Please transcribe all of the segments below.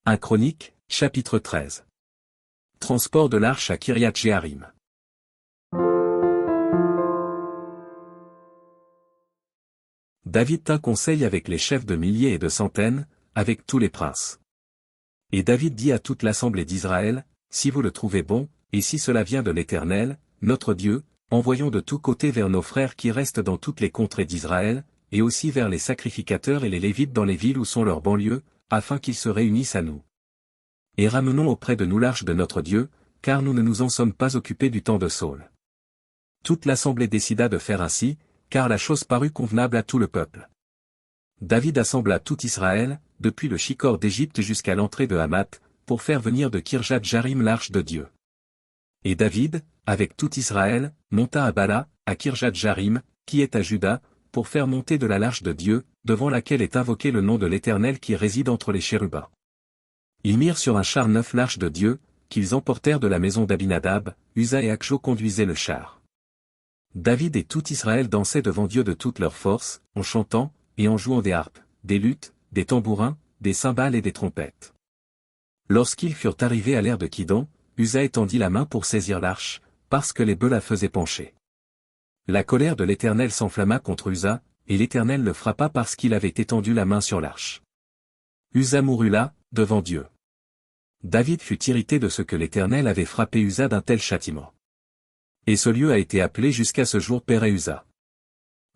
1 Chroniques, chapitre 13. Transport de l'arche à Kiriath Jéarim. David tint conseil avec les chefs de milliers et de centaines, avec tous les princes. Et David dit à toute l'assemblée d'Israël, si vous le trouvez bon, et si cela vient de l'Éternel, notre Dieu, envoyons de tous côtés vers nos frères qui restent dans toutes les contrées d'Israël, et aussi vers les sacrificateurs et les Lévites dans les villes où sont leurs banlieues, afin qu'ils se réunissent à nous. Et ramenons auprès de nous l'arche de notre Dieu, car nous ne nous en sommes pas occupés du temps de Saül. Toute l'assemblée décida de faire ainsi, car la chose parut convenable à tout le peuple. David assembla tout Israël, depuis le Shicor d'Égypte jusqu'à l'entrée de Hamath, pour faire venir de Kirjath Jéarim l'arche de Dieu. Et David, avec tout Israël, monta à Bala, à Kirjath Jéarim, qui est à Juda, pour faire monter de l'arche de Dieu, devant laquelle est invoqué le nom de l'Éternel qui réside entre les chérubins. Ils mirent sur un char neuf l'arche de Dieu, qu'ils emportèrent de la maison d'Abinadab, Uza et Achjo conduisaient le char. David et tout Israël dansaient devant Dieu de toute leur force, en chantant, et en jouant des harpes, des luths, des tambourins, des cymbales et des trompettes. Lorsqu'ils furent arrivés à l'ère de Kidon, Uza étendit la main pour saisir l'arche, parce que les bœufs la faisaient pencher. La colère de l'Éternel s'enflamma contre Uza, et l'Éternel le frappa parce qu'il avait étendu la main sur l'arche. Uza mourut là, devant Dieu. David fut irrité de ce que l'Éternel avait frappé Uza d'un tel châtiment. Et ce lieu a été appelé jusqu'à ce jour Péré-Uza.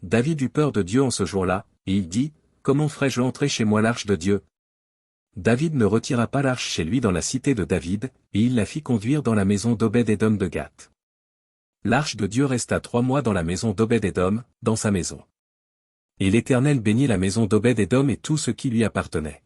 David eut peur de Dieu en ce jour-là, et il dit, comment ferais-je entrer chez moi l'arche de Dieu? David ne retira pas l'arche chez lui dans la cité de David, et il la fit conduire dans la maison d'Obed-Édom de Gath. L'arche de Dieu resta 3 mois dans la maison d'Obed-Édom, dans sa maison. Et l'Éternel bénit la maison d'Obed-Édom et tout ce qui lui appartenait.